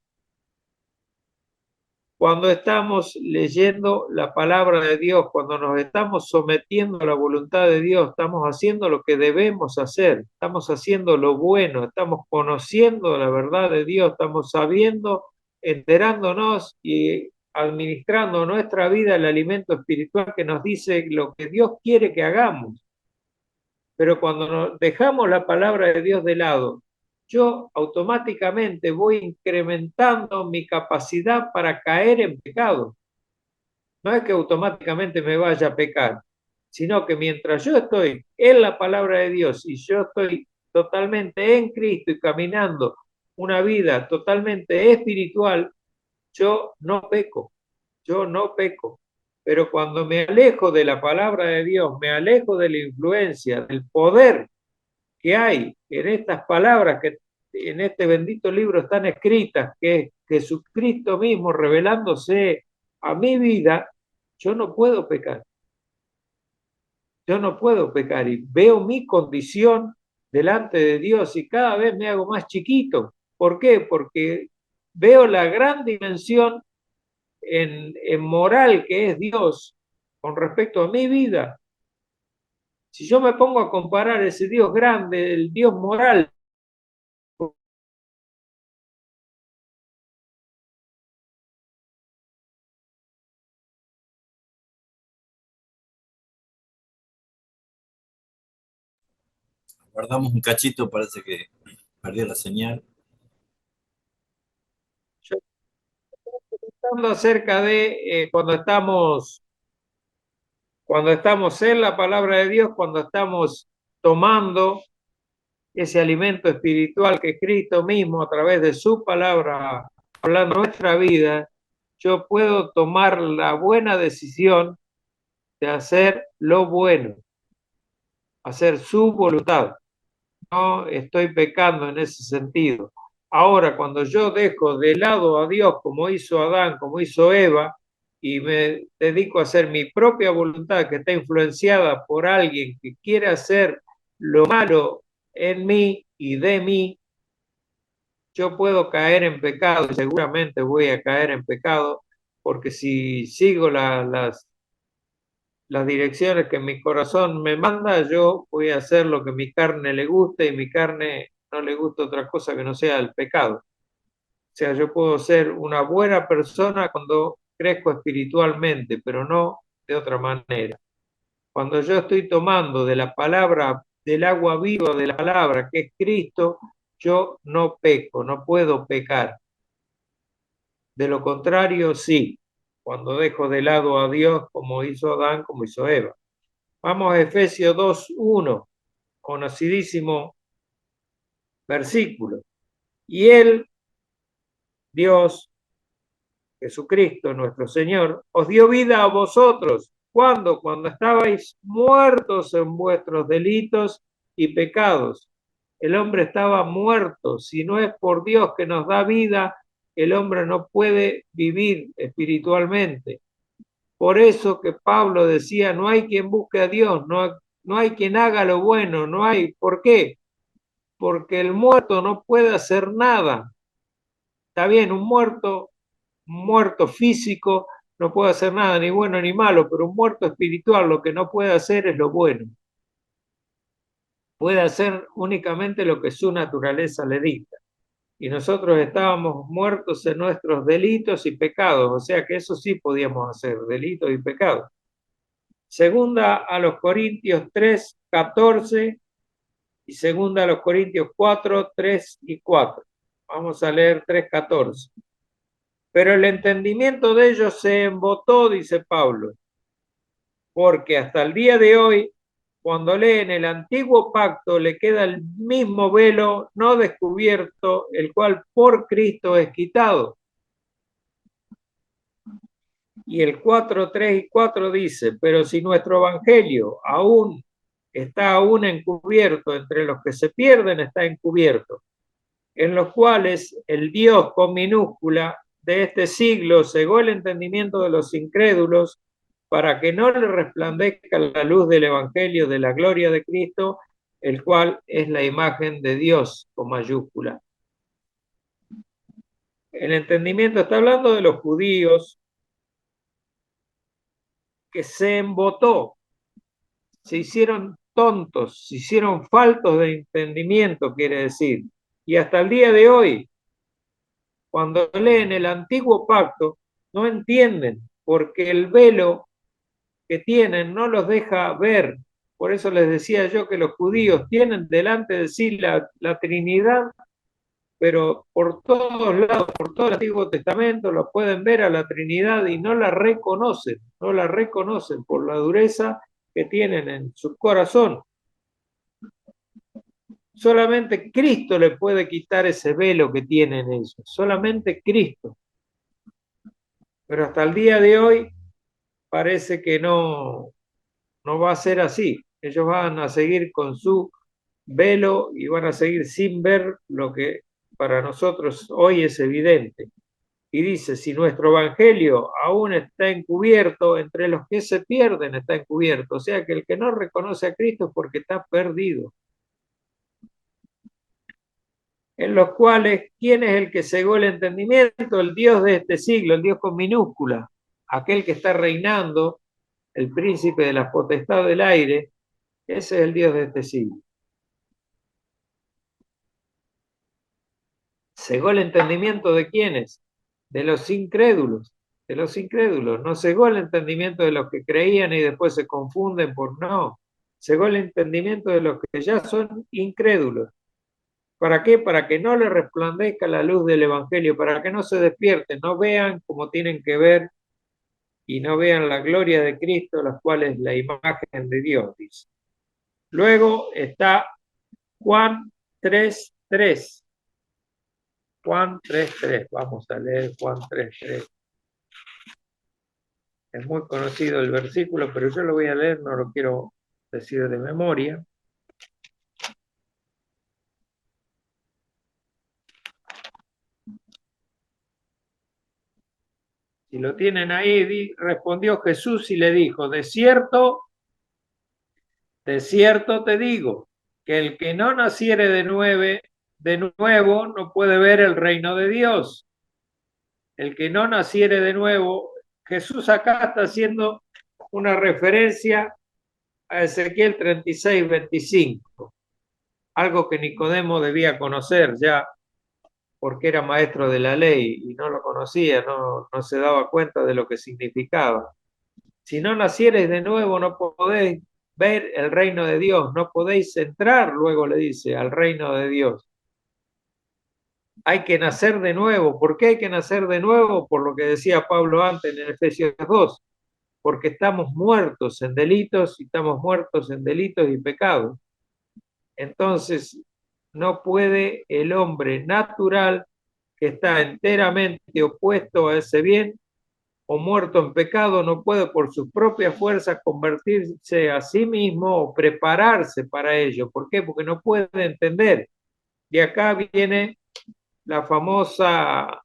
cuando estamos leyendo la palabra de Dios, cuando nos estamos sometiendo a la voluntad de Dios, estamos haciendo lo que debemos hacer, estamos haciendo lo bueno, estamos conociendo la verdad de Dios, estamos sabiendo, enterándonos y administrando nuestra vida el alimento espiritual que nos dice lo que Dios quiere que hagamos. Pero cuando nos dejamos la palabra de Dios de lado, yo automáticamente voy incrementando mi capacidad para caer en pecado. No es que automáticamente me vaya a pecar, sino que mientras yo estoy en la palabra de Dios y yo estoy totalmente en Cristo y caminando una vida totalmente espiritual, yo no peco, yo no peco. Pero cuando me alejo de la palabra de Dios, me alejo de la influencia, del poder que hay en estas palabras que en este bendito libro están escritas, que es Jesucristo mismo revelándose a mi vida, yo no puedo pecar. Yo no puedo pecar y veo mi condición delante de Dios y cada vez me hago más chiquito. ¿Por qué? Porque veo la gran dimensión en moral que es Dios con respecto a mi vida. Si yo me pongo a comparar ese Dios grande, el Dios moral, Guardamos un cachito, parece que perdió la señal. yo hablando acerca de cuando estamos en la palabra de Dios, cuando estamos tomando ese alimento espiritual que Cristo mismo a través de su palabra hablando de nuestra vida, yo puedo tomar la buena decisión de hacer lo bueno, hacer su voluntad. No estoy pecando en ese sentido. Ahora, cuando yo dejo de lado a Dios, como hizo Adán, como hizo Eva, y me dedico a hacer mi propia voluntad que está influenciada por alguien que quiere hacer lo malo en mí y de mí, yo puedo caer en pecado, y seguramente voy a caer en pecado, porque si sigo las direcciones que mi corazón me manda, yo voy a hacer lo que mi carne le guste y mi carne no le gusta otra cosa que no sea el pecado. O sea, yo puedo ser una buena persona cuando crezco espiritualmente, pero no de otra manera. Cuando yo estoy tomando de la palabra, del agua viva de la palabra, que es Cristo, yo no peco, no puedo pecar. De lo contrario, sí, cuando dejo de lado a Dios como hizo Adán, como hizo Eva. Vamos a Efesios 2:1, conocidísimo versículo. Y Él, Dios, Jesucristo, nuestro Señor, os dio vida a vosotros. ¿Cuándo? Cuando estabais muertos en vuestros delitos y pecados. El hombre estaba muerto. Si no es por Dios que nos da vida, el hombre no puede vivir espiritualmente. Por eso que Pablo decía, no hay quien busque a Dios, no hay quien haga lo bueno, no hay. ¿Por qué? Porque el muerto no puede hacer nada. Está bien, un muerto físico no puede hacer nada, ni bueno ni malo, pero un muerto espiritual lo que no puede hacer es lo bueno. Puede hacer únicamente lo que su naturaleza le dicta. Y nosotros estábamos muertos en nuestros delitos y pecados, o sea que eso sí podíamos hacer, delitos y pecados. Segunda a los Corintios 3, 14 y segunda a los Corintios 4, 3 y 4. Vamos a leer 3, 14. Pero el entendimiento de ellos se embotó, dice Pablo, porque hasta el día de hoy, cuando leen el antiguo pacto, le queda el mismo velo no descubierto, el cual por Cristo es quitado. Y el 4, 3 y 4 dice, pero si nuestro evangelio está aún encubierto, entre los que se pierden está encubierto, en los cuales el Dios con minúscula de este siglo cegó el entendimiento de los incrédulos para que no le resplandezca la luz del evangelio de la gloria de Cristo, el cual es la imagen de Dios con mayúscula. El entendimiento está hablando de los judíos que se embotó, se hicieron tontos, se hicieron faltos de entendimiento, quiere decir. Y hasta el día de hoy, cuando leen el antiguo pacto, no entienden, porque el velo que tienen no los deja ver. Por eso les decía yo que los judíos tienen delante de sí la Trinidad, pero por todos lados, por todo el Antiguo Testamento, lo pueden ver a la Trinidad y no la reconocen por la dureza que tienen en su corazón. Solamente Cristo le puede quitar ese velo que tienen ellos, solamente Cristo. Pero hasta el día de hoy parece que no va a ser así. Ellos van a seguir con su velo y van a seguir sin ver lo que para nosotros hoy es evidente. Y dice, si nuestro evangelio aún está encubierto, entre los que se pierden está encubierto. O sea que el que no reconoce a Cristo es porque está perdido. En los cuales, ¿quién es el que cegó el entendimiento? El Dios de este siglo, el Dios con minúscula, aquel que está reinando, el príncipe de las potestades del aire, ese es el Dios de este siglo. ¿Cegó el entendimiento de quiénes? De los incrédulos, no cegó el entendimiento de los que creían y después se confunden por no, cegó el entendimiento de los que ya son incrédulos. ¿Para qué? Para que no les resplandezca la luz del Evangelio, para que no se despierten, no vean como tienen que ver y no vean la gloria de Cristo, las cuales la imagen de Dios, dice. Luego está Juan 3:3. Juan 3:3. Vamos a leer Juan 3:3. Es muy conocido el versículo, pero yo lo voy a leer, no lo quiero decir de memoria. Si lo tienen ahí, respondió Jesús y le dijo, de cierto te digo, que el que no naciere de nuevo no puede ver el reino de Dios. El que no naciere de nuevo, Jesús acá está haciendo una referencia a Ezequiel 36:25, algo que Nicodemo debía conocer ya, porque era maestro de la ley y no lo conocía, no se daba cuenta de lo que significaba. Si no naciereis de nuevo, no podéis ver el reino de Dios, no podéis entrar, luego le dice, al reino de Dios. Hay que nacer de nuevo. ¿Por qué hay que nacer de nuevo? Por lo que decía Pablo antes en Efesios 2, porque estamos muertos en delitos y estamos muertos en delitos y pecados. Entonces, no puede el hombre natural que está enteramente opuesto a ese bien o muerto en pecado, no puede por sus propias fuerzas convertirse a sí mismo o prepararse para ello. ¿Por qué? Porque no puede entender. Y acá viene la famosa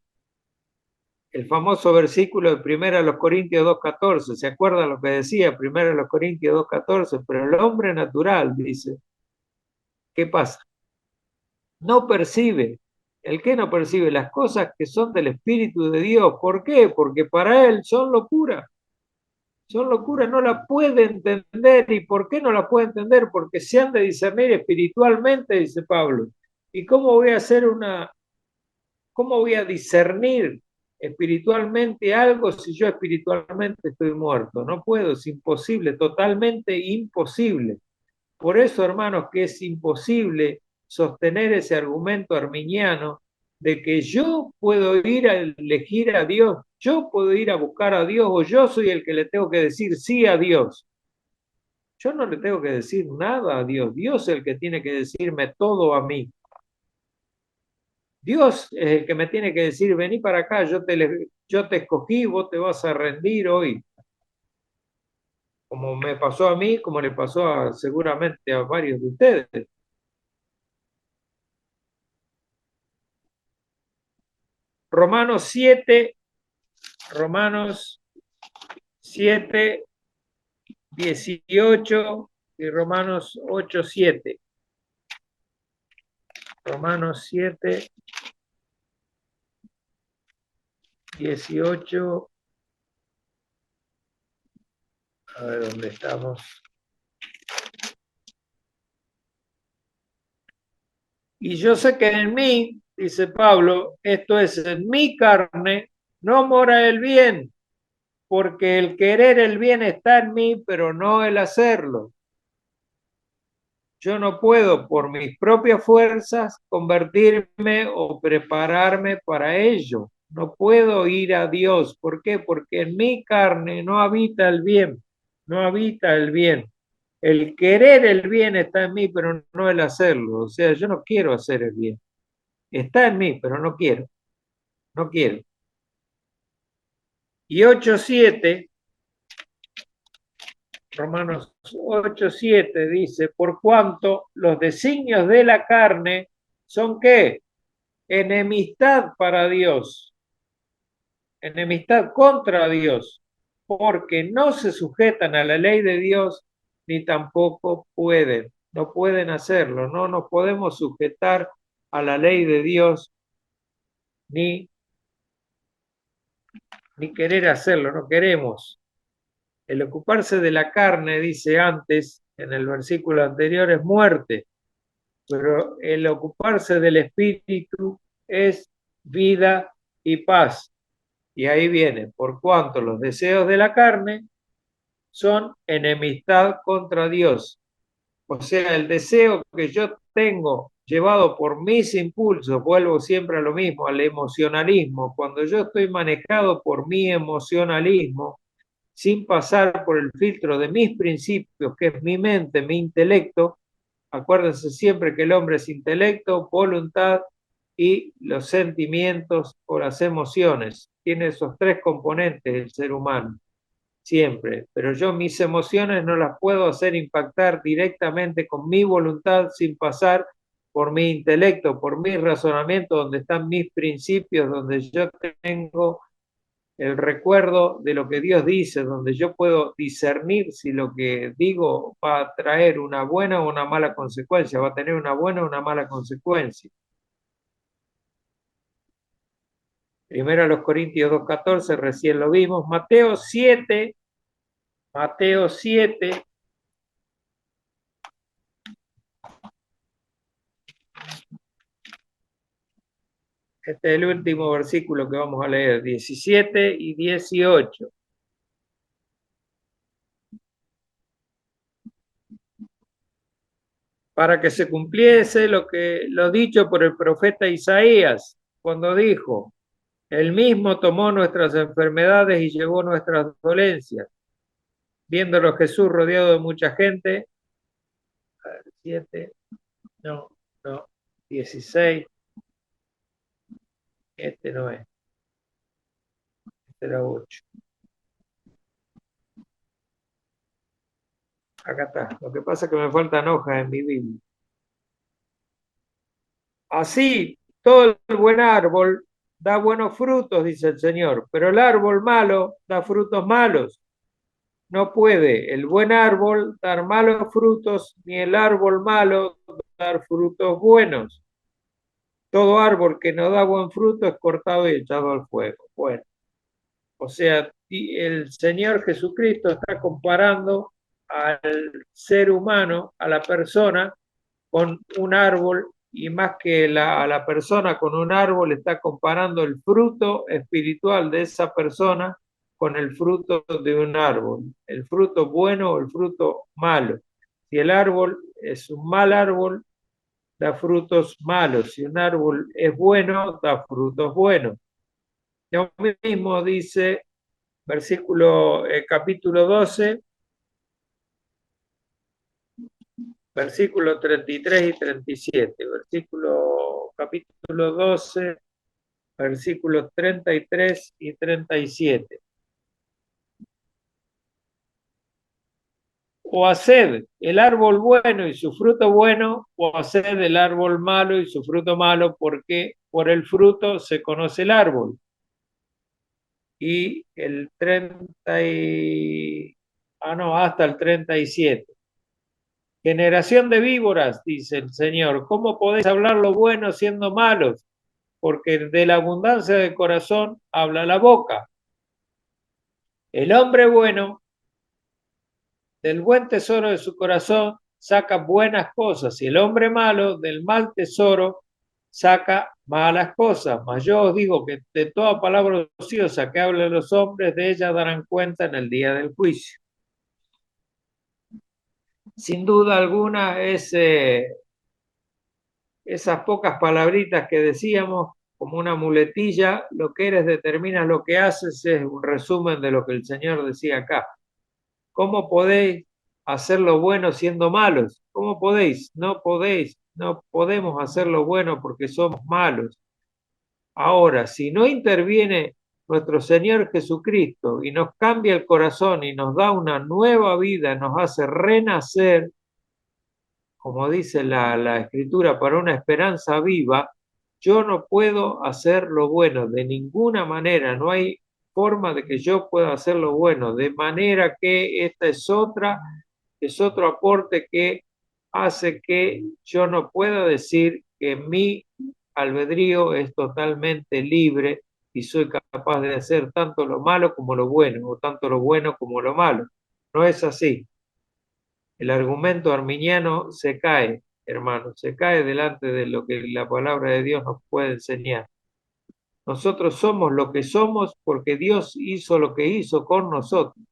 el famoso versículo de 1 Corintios 2:14. ¿Se acuerdan lo que decía 1 Corintios 2:14? Pero el hombre natural, dice, ¿qué pasa? No percibe. ¿El que no percibe? Las cosas que son del Espíritu de Dios. ¿Por qué? Porque para él son locura. Son locura, no la puede entender. ¿Y por qué no la puede entender? Porque se han de discernir espiritualmente, dice Pablo. ¿Y cómo voy a discernir espiritualmente algo si yo espiritualmente estoy muerto? No puedo, es imposible, totalmente imposible. Por eso, hermanos, que es imposible sostener ese argumento arminiano de que yo puedo ir a elegir a Dios, yo puedo ir a buscar a Dios o yo soy el que le tengo que decir sí a Dios. Yo no le tengo que decir nada a Dios, Dios es el que tiene que decirme todo a mí. Dios es el que me tiene que decir, vení para acá, yo te escogí, vos te vas a rendir hoy. Como me pasó a mí, como le pasó seguramente a varios de ustedes. Romanos 7, Romanos 7, 18 y Romanos 8, 7. Romanos 7, 18. A ver dónde estamos. Y yo sé que en mí, dice Pablo, esto es, en mi carne, no mora el bien, porque el querer el bien está en mí, pero no el hacerlo. Yo no puedo por mis propias fuerzas convertirme o prepararme para ello. No puedo ir a Dios. ¿Por qué? Porque en mi carne no habita el bien, no habita el bien. El querer el bien está en mí, pero no el hacerlo. O sea, yo no quiero hacer el bien. Está en mí, pero no quiero, no quiero. Y 8:7, Romanos 8:7 dice, por cuanto los designios de la carne son ¿qué? Enemistad para Dios, enemistad contra Dios, porque no se sujetan a la ley de Dios ni tampoco pueden, no pueden hacerlo, no nos podemos sujetar a la ley de Dios ni, ni querer hacerlo, no queremos. El ocuparse de la carne, dice antes, en el versículo anterior, es muerte, pero el ocuparse del espíritu es vida y paz. Y ahí viene, por cuanto los deseos de la carne son enemistad contra Dios. O sea, el deseo que yo tengo llevado por mis impulsos, vuelvo siempre a lo mismo, al emocionalismo. Cuando yo estoy manejado por mi emocionalismo, sin pasar por el filtro de mis principios, que es mi mente, mi intelecto, acuérdense siempre que el hombre es intelecto, voluntad y los sentimientos o las emociones. Tiene esos tres componentes el ser humano, siempre. Pero yo mis emociones no las puedo hacer impactar directamente con mi voluntad sin pasar por mi intelecto, por mi razonamiento, donde están mis principios, donde yo tengo el recuerdo de lo que Dios dice, donde yo puedo discernir si lo que digo va a traer una buena o una mala consecuencia, va a tener una buena o una mala consecuencia. Primero a los Corintios 2:14, recién lo vimos. Mateo 7, este es el último versículo que vamos a leer, 17 y 18. Para que se cumpliese lo dicho por el profeta Isaías, cuando dijo, él mismo tomó nuestras enfermedades y llevó nuestras dolencias. Viéndolo Jesús rodeado de mucha gente, 7, no, 16, este no es, este era 8. Acá está, lo que pasa es que me faltan hojas en mi Biblia. Así, todo el buen árbol da buenos frutos, dice el Señor, pero el árbol malo da frutos malos. No puede el buen árbol dar malos frutos, ni el árbol malo dar frutos buenos. Todo árbol que no da buen fruto es cortado y echado al fuego. Bueno, o sea, el Señor Jesucristo está comparando al ser humano, a la persona, con un árbol, y más que a la persona con un árbol, está comparando el fruto espiritual de esa persona con el fruto de un árbol, el fruto bueno o el fruto malo. Si el árbol es un mal árbol, da frutos malos. Si un árbol es bueno, da frutos buenos. Lo mismo dice capítulo 12, versículos 33 y 37. Capítulo 12, versículos 33 y 37. O haced el árbol bueno y su fruto bueno, o haced el árbol malo y su fruto malo, porque por el fruto se conoce el árbol. Y el 30 y... Ah, no, hasta el 37. Generación de víboras, dice el Señor, ¿cómo podéis hablar lo bueno siendo malos? Porque de la abundancia del corazón habla la boca. El hombre bueno, del buen tesoro de su corazón, saca buenas cosas, y el hombre malo, del mal tesoro, saca malas cosas. Mas yo os digo que de toda palabra ociosa que hablen los hombres, de ella darán cuenta en el día del juicio. Sin duda alguna, esas pocas palabritas que decíamos, como una muletilla, lo que eres determina lo que haces, es un resumen de lo que el Señor decía acá. ¿Cómo podéis hacer lo bueno siendo malos? ¿Cómo podéis? No podéis, no podemos hacer lo bueno porque somos malos. Ahora, si no interviene nuestro Señor Jesucristo y nos cambia el corazón y nos da una nueva vida, nos hace renacer, como dice la Escritura, para una esperanza viva, yo no puedo hacer lo bueno de ninguna manera, no hay forma de que yo pueda hacer lo bueno, de manera que esta es otro aporte que hace que yo no pueda decir que mi albedrío es totalmente libre y soy capaz de hacer tanto lo malo como lo bueno, o tanto lo bueno como lo malo. No es así. El argumento arminiano se cae, hermano, se cae delante de lo que la palabra de Dios nos puede enseñar. Nosotros somos lo que somos porque Dios hizo lo que hizo con nosotros.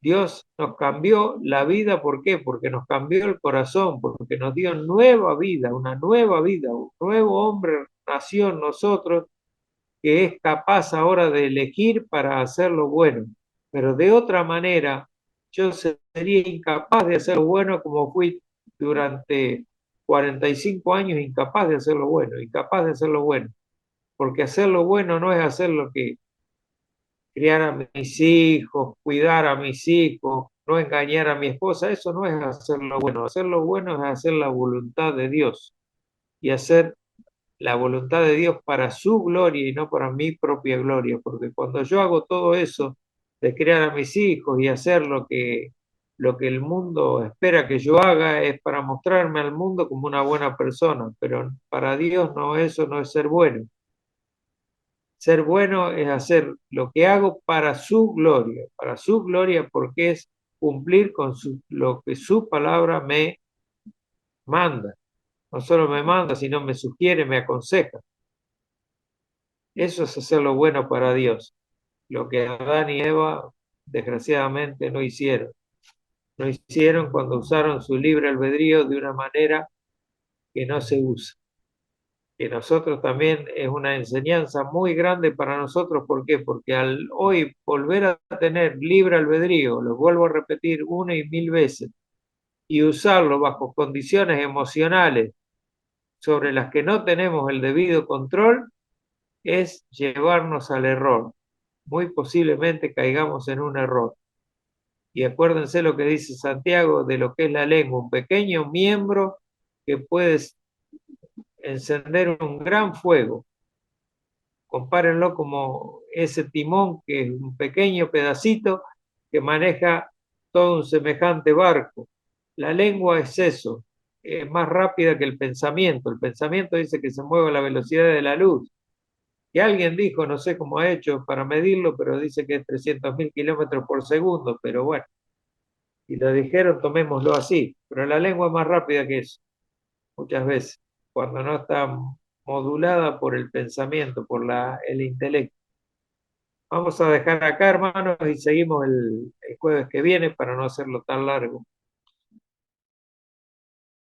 Dios nos cambió la vida, ¿por qué? Porque nos cambió el corazón, porque nos dio nueva vida, una nueva vida, un nuevo hombre nació en nosotros que es capaz ahora de elegir para hacer lo bueno. Pero de otra manera, yo sería incapaz de hacer lo bueno como fui durante 45 años, incapaz de hacer lo bueno, incapaz de hacer lo bueno. Porque hacer lo bueno no es hacer lo que criar a mis hijos, cuidar a mis hijos, no engañar a mi esposa, eso no es hacer lo bueno. Hacer lo bueno es hacer la voluntad de Dios y hacer la voluntad de Dios para su gloria y no para mi propia gloria, porque cuando yo hago todo eso de criar a mis hijos y hacer lo que el mundo espera que yo haga es para mostrarme al mundo como una buena persona, pero para Dios no, eso no es ser bueno. Ser bueno es hacer lo que hago para su gloria porque es cumplir con lo que su palabra me manda. No solo me manda, sino me sugiere, me aconseja. Eso es hacer lo bueno para Dios, lo que Adán y Eva desgraciadamente no hicieron. No hicieron cuando usaron su libre albedrío de una manera que no se usa. Que nosotros también es una enseñanza muy grande para nosotros. ¿Por qué? Porque al hoy volver a tener libre albedrío, lo vuelvo a repetir una y mil veces, y usarlo bajo condiciones emocionales sobre las que no tenemos el debido control, es llevarnos al error. Muy posiblemente caigamos en un error. Y acuérdense lo que dice Santiago de lo que es la lengua, un pequeño miembro que puede encender un gran fuego. compárenlo como ese timón que es un pequeño pedacito que maneja todo un semejante barco. La lengua es eso, es más rápida que el pensamiento. El pensamiento dice que se mueve a la velocidad de la luz. Y alguien dijo, no sé cómo ha hecho para medirlo, pero dice que es 300.000 kilómetros por segundo. Pero bueno, si lo dijeron, tomémoslo así. Pero la lengua es más rápida que eso, muchas veces, cuando no está modulada por el pensamiento, por el intelecto. Vamos a dejar acá, hermanos, y seguimos el jueves que viene para no hacerlo tan largo.